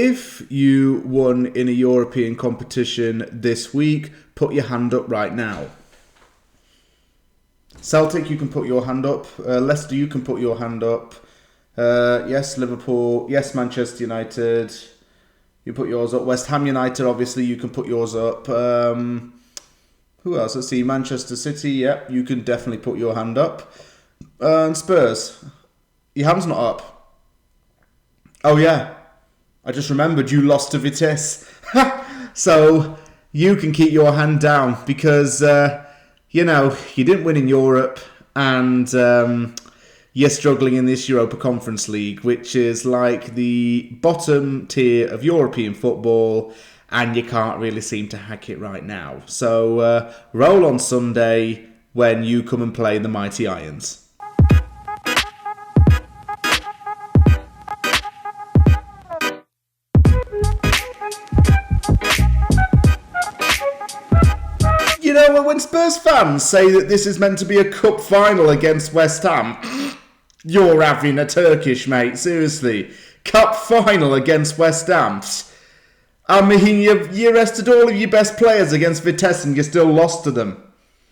if you won in a European competition this week, put your hand up right now. Celtic, you can put your hand up. Leicester, you can put your hand up. Yes, Liverpool. Yes, Manchester United. You put yours up. West Ham United, obviously, you can put yours up. Who else? Let's see. Manchester City, yep, you can definitely put your hand up. And Spurs, your hand's not up. Oh, yeah. I just remembered you lost to Vitesse. So you can keep your hand down because, you didn't win in Europe and you're struggling in this Europa Conference League, which is like the bottom tier of European football, and you can't really seem to hack it right now. So roll on Sunday when you come and play the Mighty Irons. You know, when Spurs fans say that this is meant to be a cup final against West Ham, you're having a Turkish, mate. Seriously. Cup final against West Ham. I mean, you rested all of your best players against Vitesse and you still lost to them.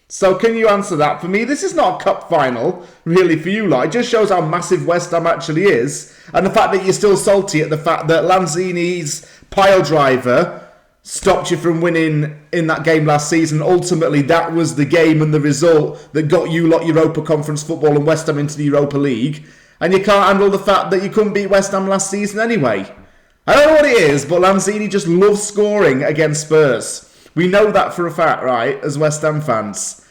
So can you answer that for me? This is not a cup final, really, for you lot. It just shows how massive West Ham actually is. And the fact that you're still salty at the fact that Lanzini's pile driver stopped you from winning in that game last season. Ultimately, that was the game and the result that got you lot Europa Conference football and West Ham into the Europa League. And you can't handle the fact that you couldn't beat West Ham last season anyway. I don't know what it is, but Lanzini just loves scoring against Spurs. We know that for a fact, right, as West Ham fans.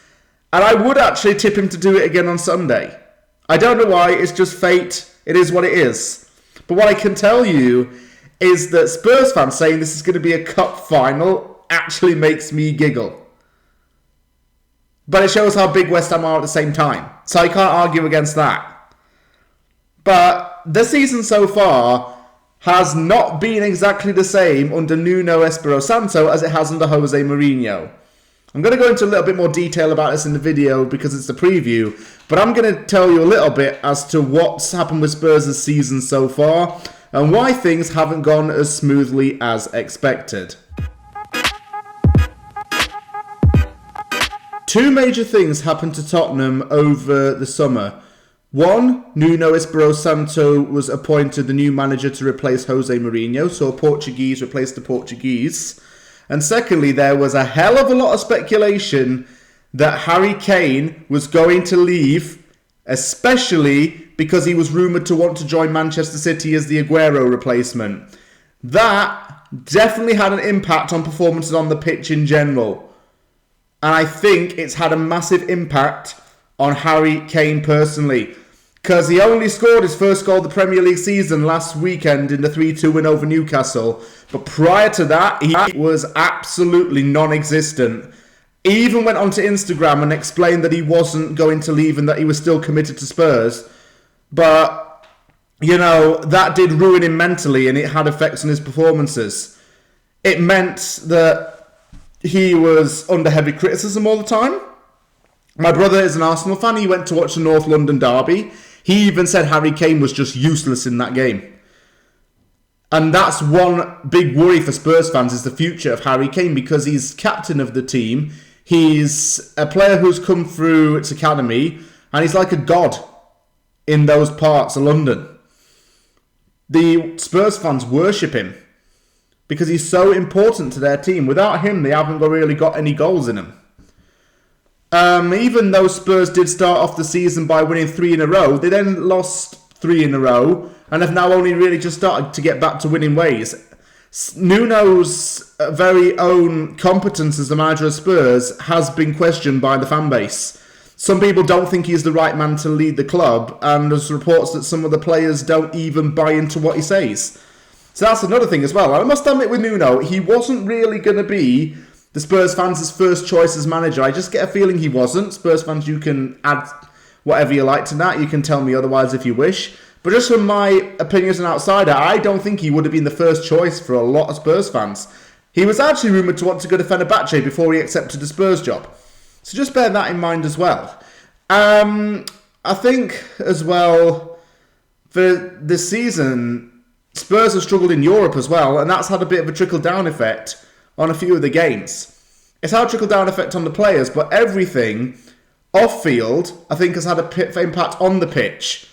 And I would actually tip him to do it again on Sunday. I don't know why, it's just fate. It is what it is. But what I can tell you is that Spurs fans saying this is going to be a cup final actually makes me giggle. But it shows how big West Ham are at the same time. So I can't argue against that. But the season so far has not been exactly the same under Nuno Espirito Santo as it has under Jose Mourinho. I'm going to go into a little bit more detail about this in the video because it's the preview, but I'm going to tell you a little bit as to what's happened with Spurs' season so far and why things haven't gone as smoothly as expected. Two major things happened to Tottenham over the summer. One, Nuno Espirito Santo was appointed the new manager to replace Jose Mourinho, so a Portuguese replaced the Portuguese. And secondly, there was a hell of a lot of speculation that Harry Kane was going to leave, especially because he was rumoured to want to join Manchester City as the Aguero replacement. That definitely had an impact on performances on the pitch in general. And I think it's had a massive impact on Harry Kane personally, because he only scored his first goal of the Premier League season last weekend in the 3-2 win over Newcastle. But prior to that, he was absolutely non-existent. He even went onto Instagram and explained that he wasn't going to leave and that he was still committed to Spurs. But, that did ruin him mentally and it had effects on his performances. It meant that he was under heavy criticism all the time. My brother is an Arsenal fan. He went to watch the North London derby. He even said Harry Kane was just useless in that game. And that's one big worry for Spurs fans is the future of Harry Kane because he's captain of the team. He's a player who's come through its academy and he's like a god in those parts of London. The Spurs fans worship him because he's so important to their team. Without him, they haven't really got any goals in them. Even though Spurs did start off the season by winning 3 in a row, they then lost 3 in a row and have now only really just started to get back to winning ways. Nuno's very own competence as the manager of Spurs has been questioned by the fan base. Some people don't think he's the right man to lead the club, and there's reports that some of the players don't even buy into what he says. So that's another thing as well. I must admit with Nuno, he wasn't really going to be the Spurs fans' first choice as manager. I just get a feeling he wasn't. Spurs fans, you can add whatever you like to that. You can tell me otherwise if you wish. But just from my opinion as an outsider, I don't think he would have been the first choice for a lot of Spurs fans. He was actually rumoured to want to go to Fenerbahce before he accepted the Spurs job. So just bear that in mind as well. I think as well, for this season, Spurs have struggled in Europe as well, and that's had a bit of a trickle-down effect on a few of the games. It's had a trickle-down effect on the players, but everything off-field, I think, has had a impact on the pitch.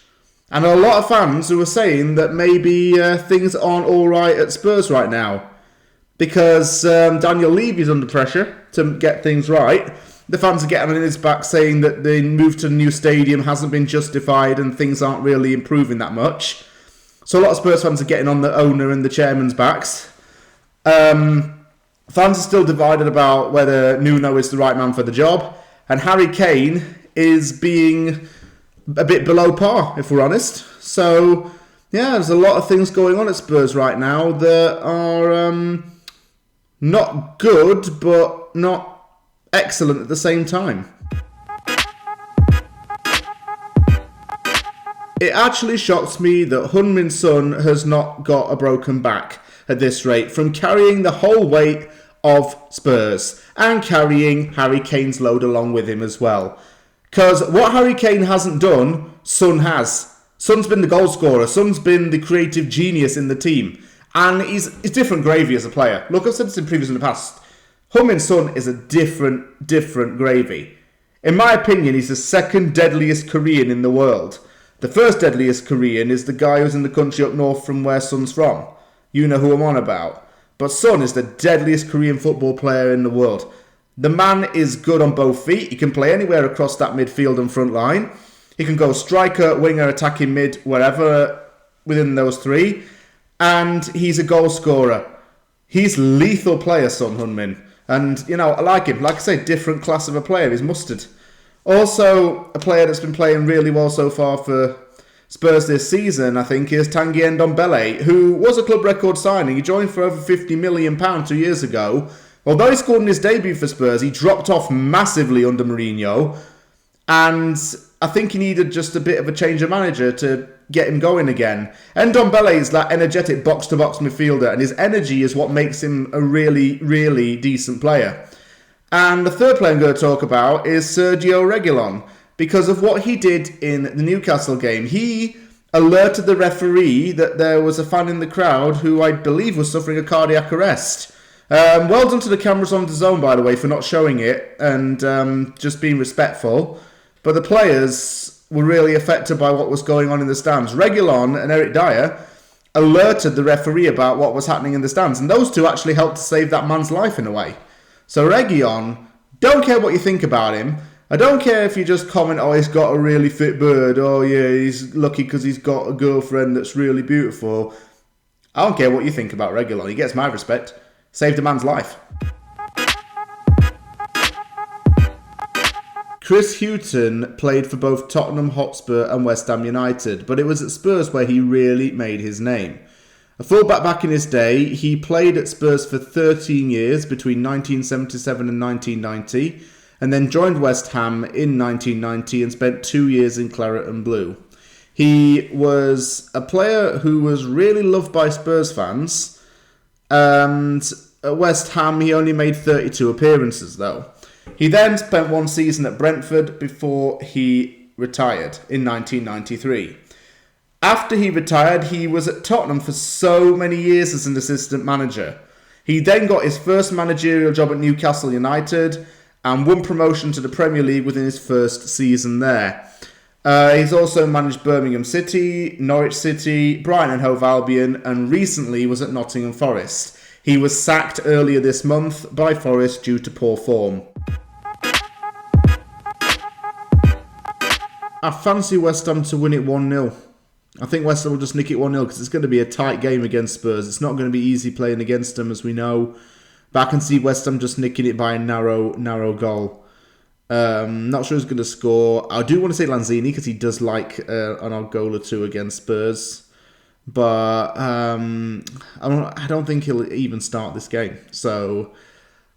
And a lot of fans who are saying that maybe things aren't all right at Spurs right now. Because Daniel Levy's under pressure to get things right. The fans are getting on his back saying that the move to the new stadium hasn't been justified and things aren't really improving that much. So a lot of Spurs fans are getting on the owner and the chairman's backs. Fans are still divided about whether Nuno is the right man for the job. And Harry Kane is being a bit below par, if we're honest. So, yeah, there's a lot of things going on at Spurs right now that are not good, but not excellent at the same time. It actually shocks me that Heung-min Son has not got a broken back at this rate from carrying the whole weight of Spurs and carrying Harry Kane's load along with him as well. Because what Harry Kane hasn't done, Son has. Son's been the goal scorer. Son's been the creative genius in the team. And he's different gravy as a player. Look, I've said this in the past. Heung-min Son is a different gravy. In my opinion, he's the second deadliest Korean in the world. The first deadliest Korean is the guy who's in the country up north from where Son's from. You know who I'm on about. But Son is the deadliest Korean football player in the world. The man is good on both feet. He can play anywhere across that midfield and front line. He can go striker, winger, attacking mid, wherever within those three. And he's a goal scorer. He's lethal player, Son Heung-min. And, you know, I like him. Like I say, different class of a player. He's mustard. Also, a player that's been playing really well so far for Spurs this season, I think, is Tanguy Ndombele, who was a club record signing. He joined for over £50 million 2 years ago. Although he scored in his debut for Spurs, he dropped off massively under Mourinho. And I think he needed just a bit of a change of manager to get him going again. Ndombele is that energetic box-to-box midfielder, and his energy is what makes him a really decent player. And the third player I'm going to talk about is Sergio Reguilon, because of what he did in the Newcastle game. He alerted the referee that there was a fan in the crowd who I believe was suffering a cardiac arrest. Well done to the cameras on the zone, by the way, for not showing it and just being respectful. But the players were really affected by what was going on in the stands. Reguilon and Eric Dyer alerted the referee about what was happening in the stands, and those two actually helped to save that man's life in a way. So Reguilon, don't care what you think about him. I don't care if you just comment, oh, he's got a really fit bird. Oh, yeah, he's lucky because he's got a girlfriend that's really beautiful. I don't care what you think about Reguilon. He gets my respect. Saved a man's life. Chris Hughton played for both Tottenham Hotspur and West Ham United, but it was at Spurs where he really made his name. A fullback back in his day, he played at Spurs for 13 years between 1977 and 1990, and then joined West Ham in 1990 and spent 2 years in Claret and Blue. He was a player who was really loved by Spurs fans, and at West Ham he only made 32 appearances though. He then spent 1 season at Brentford before he retired in 1993. After he retired, he was at Tottenham for so many years as an assistant manager. He then got his first managerial job at Newcastle United and won promotion to the Premier League within his first season there. He's also managed Birmingham City, Norwich City, Brighton and Hove Albion, and recently was at Nottingham Forest. He was sacked earlier this month by Forest due to poor form. I fancy West Ham to win it 1-0. I think West Ham will just nick it 1-0 because it's going to be a tight game against Spurs. It's not going to be easy playing against them, as we know. But I can see West Ham just nicking it by a narrow goal. Not sure who's going to score. I do want to say Lanzini because he does like an odd goal or two against Spurs. But I don't think he'll even start this game. So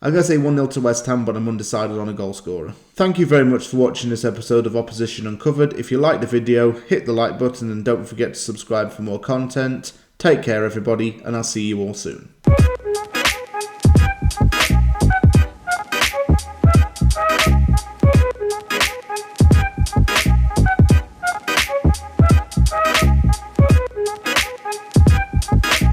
I'm going to say 1-0 to West Ham, but I'm undecided on a goal scorer. Thank you very much for watching this episode of Opposition Uncovered. If you liked the video, hit the like button and don't forget to subscribe for more content. Take care everybody, and I'll see you all soon.